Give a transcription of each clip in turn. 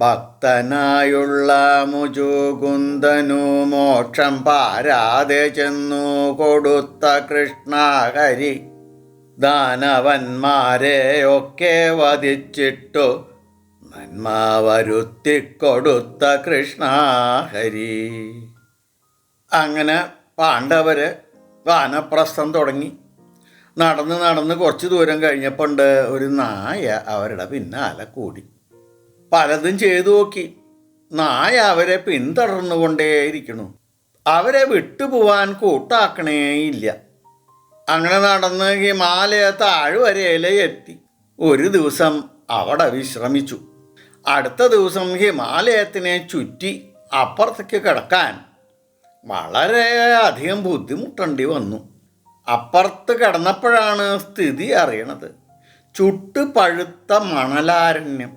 ഭക്തനായുള്ള മുചുകുന്ദനു മോക്ഷം പാരാതെ ചെന്നു കൊടുത്ത കൃഷ്ണഹരി ദാനവന്മാരെയൊക്കെ വധിച്ചിട്ടു നന്മ വരുത്തിക്കൊടുത്ത കൃഷ്ണഹരി. അങ്ങനെ പാണ്ഡവര് വാനപ്രസ്ഥം തുടങ്ങി. നടന്ന് നടന്ന് കുറച്ച് ദൂരം കഴിഞ്ഞപ്പോണ്ട് ഒരു നായ അവരുടെ പിന്നാലെ കൂടി. പലതും ചെയ്തു നോക്കി. നായ അവരെ പിന്തുടർന്നുകൊണ്ടേയിരിക്കണു. അവരെ വിട്ടുപോവാൻ കൂട്ടാക്കണേയില്ല. അങ്ങനെ നടന്ന് ഹിമാലയ താഴ്വരയിലെത്തി. ഒരു ദിവസം അവിടെ വിശ്രമിച്ചു. അടുത്ത ദിവസം ഹിമാലയത്തിനെ ചുറ്റി അപ്പുറത്തേക്ക് കിടക്കാൻ വളരെയധികം ബുദ്ധിമുട്ടേണ്ടി വന്നു. അപ്പുറത്ത് കിടന്നപ്പോഴാണ് സ്ഥിതി അറിയണത്. ചുട്ടു പഴുത്ത മണലാരണ്യം.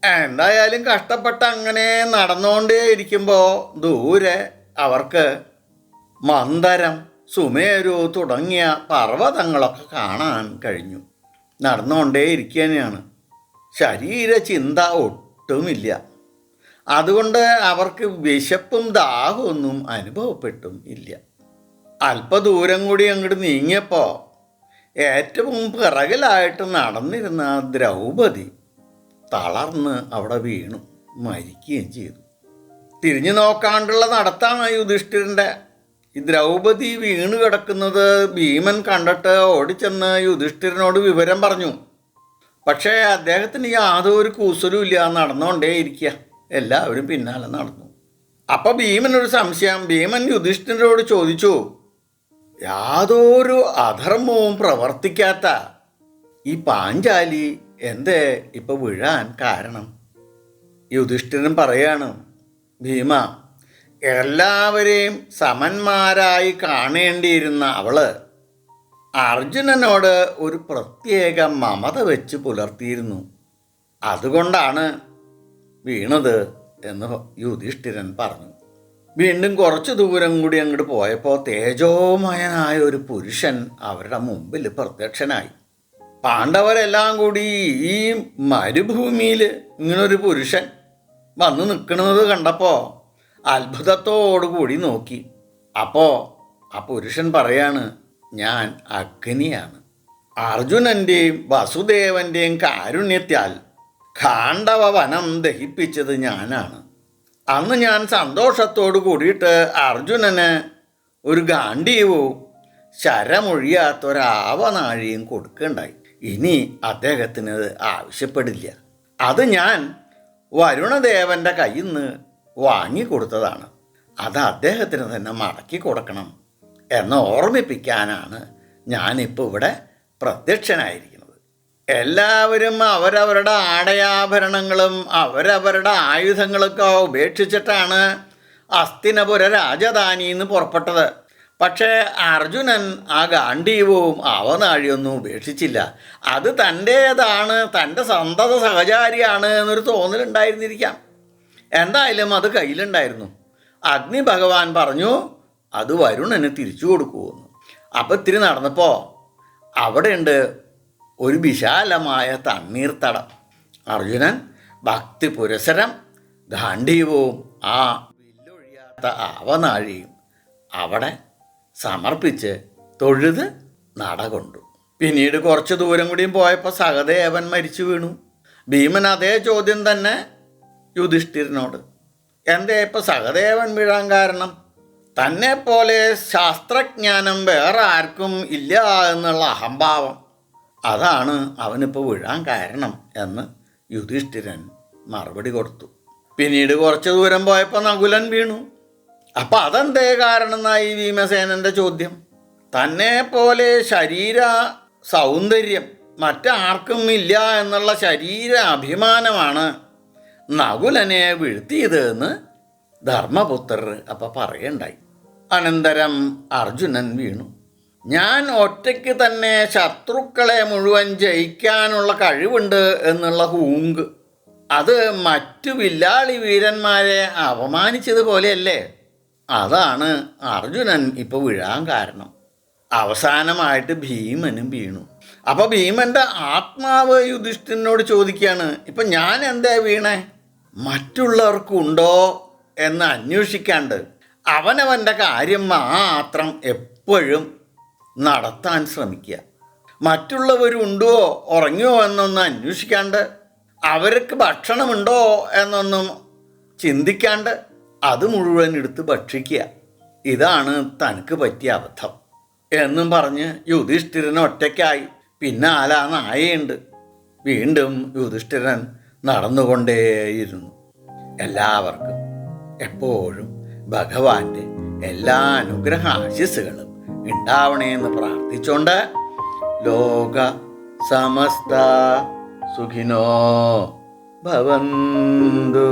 എന്തായാലും കഷ്ടപ്പെട്ട് അങ്ങനെ നടന്നുകൊണ്ടേ ഇരിക്കുമ്പോൾ ദൂരെ അവർക്ക് മന്ദരം, സുമേരു തുടങ്ങിയ പർവ്വതങ്ങളൊക്കെ കാണാൻ കഴിഞ്ഞു. നടന്നുകൊണ്ടേ ഇരിക്കുകയാണ്. ശരീരചിന്ത ഒട്ടുമില്ല. അതുകൊണ്ട് അവർക്ക് വിശപ്പും ദാഹമൊന്നും അനുഭവപ്പെട്ടും ഇല്ല. അല്പദൂരം കൂടി അങ്ങോട്ട് നീങ്ങിയപ്പോൾ ഏറ്റവും പിറകിലായിട്ട് നടന്നിരുന്ന ദ്രൗപദി തളർന്ന് അവിടെ വീണു മരിക്കുകയും ചെയ്തു. തിരിഞ്ഞു നോക്കാണ്ടുള്ള നടത്താണ് യുധിഷ്ഠിരൻ്റെ. ഈ ദ്രൗപദി വീണ് കിടക്കുന്നത് ഭീമൻ കണ്ടിട്ട് ഓടിച്ചെന്ന് യുധിഷ്ഠിരനോട് വിവരം പറഞ്ഞു. പക്ഷേ അദ്ദേഹത്തിന് യാതൊരു കൂസലും ഇല്ല. നടന്നുകൊണ്ടേ ഇരിക്കുക. എല്ലാവരും പിന്നാലെ നടന്നു. അപ്പം ഭീമനൊരു സംശയം. ഭീമൻ യുധിഷ്ഠിരനോട് ചോദിച്ചു, യാതൊരു അധർമ്മവും പ്രവർത്തിക്കാത്ത ഈ പാഞ്ചാലി എന്തേ ഇപ്പം വീഴാൻ കാരണം? യുധിഷ്ഠിരൻ പറയാണ്, ഭീമ, എല്ലാവരെയും സമന്മാരായി കാണേണ്ടിയിരുന്ന അവള് അർജുനനോട് ഒരു പ്രത്യേക മമത വെച്ച് പുലർത്തിയിരുന്നു. അതുകൊണ്ടാണ് വീണത് എന്ന് യുധിഷ്ഠിരൻ പറഞ്ഞു. വീണ്ടും കുറച്ച് ദൂരം കൂടി അങ്ങോട്ട് പോയപ്പോൾ തേജോമയനായ ഒരു പുരുഷൻ അവരുടെ മുമ്പിൽ പ്രത്യക്ഷനായി. പാണ്ഡവരെല്ലാം കൂടി ഈ മരുഭൂമിയിൽ ഇങ്ങനൊരു പുരുഷൻ വന്ന് നിൽക്കുന്നത് കണ്ടപ്പോൾ അത്ഭുതത്തോടുകൂടി നോക്കി. അപ്പോൾ ആ പുരുഷൻ പറയാണ്, ഞാൻ അഗ്നിയാണ്. അർജുനൻ്റെയും വസുദേവൻ്റെയും കാരുണ്യത്താൽ ഖാണ്ഡവ വനം ദഹിപ്പിച്ചത് ഞാനാണ്. അന്ന് ഞാൻ സന്തോഷത്തോടു കൂടിയിട്ട് അർജുനന് ഒരു ഗാണ്ഡീവവും ശരമൊഴിയാത്തൊരാവനാഴിയും കൊടുക്കുകയുണ്ടായി. ഇനി അദ്ദേഹത്തിന് ആവശ്യപ്പെടില്ല. അത് ഞാൻ വരുണദേവൻ്റെ കയ്യിൽ നിന്ന് വാങ്ങിക്കൊടുത്തതാണ്. അത് അദ്ദേഹത്തിന് തന്നെ മടക്കി കൊടുക്കണം എന്ന് ഓർമ്മിപ്പിക്കാനാണ് ഞാനിപ്പോൾ ഇവിടെ പ്രത്യക്ഷനായിരിക്കുന്നത്. എല്ലാവരും അവരവരുടെ ആടയാഭരണങ്ങളും അവരവരുടെ ആയുധങ്ങളൊക്കെ ഉപേക്ഷിച്ചിട്ടാണ് ഹസ്തിനപുര രാജധാനിയിൽ നിന്ന് പുറപ്പെട്ടത്. പക്ഷേ അർജുനൻ ആ ഗാണ്ഡീവവും അവനാഴിയൊന്നും ഉപേക്ഷിച്ചില്ല. അത് തൻ്റേതാണ്, തൻ്റെ സന്തത സഹചാരിയാണ് എന്നൊരു തോന്നലുണ്ടായിരുന്നിരിക്കാം. എന്തായാലും അത് കയ്യിലുണ്ടായിരുന്നു. അഗ്നി ഭഗവാൻ പറഞ്ഞു അത് വരുണന് തിരിച്ചു കൊടുക്കുമെന്ന്. അപ്പം ഇത്തിരി നടന്നപ്പോൾ അവിടെയുണ്ട് ഒരു വിശാലമായ തണ്ണീർത്തടം. അർജുനൻ ഭക്തി പുരസരം ഗാണ്ഡീവവും ആ വില്ലൊഴിയാത്ത ആവനാഴിയും അവിടെ സമർപ്പിച്ച് തൊഴുത് നടകൊണ്ടു. പിന്നീട് കുറച്ച് ദൂരം കൂടിയും പോയപ്പോൾ സഹദേവൻ മരിച്ചു വീണു. ഭീമൻ അതേ ചോദ്യം തന്നെ യുധിഷ്ഠിരനോട്. എന്തേ ഇപ്പം സഹദേവൻ വീഴാൻ കാരണം? തന്നെ പോലെ ശാസ്ത്രജ്ഞാനം വേറെ ആർക്കും ഇല്ല എന്നുള്ള അഹംഭാവം, അതാണ് അവനിപ്പോൾ വീഴാൻ കാരണം എന്ന് യുധിഷ്ഠിരൻ മറുപടി കൊടുത്തു. പിന്നീട് കുറച്ച് ദൂരം പോയപ്പോൾ നകുലൻ വീണു. അപ്പം അതെന്തേ കാരണം എന്നായി ഭീമസേനൻ്റെ ചോദ്യം. തന്നെ പോലെ ശരീര സൗന്ദര്യം മറ്റാർക്കും ഇല്ല എന്നുള്ള ശരീര അഭിമാനമാണ് നകുലനെ വീഴ്ത്തിയത് എന്ന് ധർമ്മപുത്രർ അപ്പം പറയണ്ടായി. അനന്തരം അർജുനൻ വീണു. ഞാൻ ഒറ്റയ്ക്ക് തന്നെ ശത്രുക്കളെ മുഴുവൻ ജയിക്കാനുള്ള കഴിവുണ്ട് എന്നുള്ള ഹൂങ്ക്, അത് മറ്റു വില്ലാളി വീരന്മാരെ അപമാനിച്ചതുപോലെയല്ലേ? അതാണ് അർജുനൻ ഇപ്പോൾ വീഴാൻ കാരണം. അവസാനമായിട്ട് ഭീമനും വീണു. അപ്പോൾ ഭീമൻ്റെ ആത്മാവ് യുധിഷ്ഠിരനോട് ചോദിക്കുകയാണ്, ഇപ്പം ഞാൻ എന്താ വീണേ? മറ്റുള്ളവർക്കുണ്ടോ എന്ന് അന്വേഷിക്കാണ്ട് അവനവൻ്റെ കാര്യം മാത്രം എപ്പോഴും നടത്താൻ ശ്രമിക്കുക. മറ്റുള്ളവരുണ്ടോ ഉറങ്ങിയോ എന്നൊന്നും അന്വേഷിക്കാണ്ട്, അവർക്ക് ഭക്ഷണമുണ്ടോ എന്നൊന്നും ചിന്തിക്കാണ്ട് അത് മുഴുവൻ എടുത്ത് ഭക്ഷിക്കുക. ഇതാണ് തനിക്ക് പറ്റിയ അബദ്ധം എന്നും പറഞ്ഞ് യുധിഷ്ഠിരൻ ഒറ്റയ്ക്കായി. പിന്നാലെ ആ നായയുണ്ട്. വീണ്ടും യുധിഷ്ഠിരൻ നടന്നുകൊണ്ടേയിരുന്നു. എല്ലാവർക്കും എപ്പോഴും ഭഗവാന്റെ എല്ലാ അനുഗ്രഹ ആശിസ്സുകളും ഉണ്ടാവണേന്ന് പ്രാർത്ഥിച്ചുകൊണ്ട് ലോക സമസ്ത സുഖിനോ ഭവന്തു.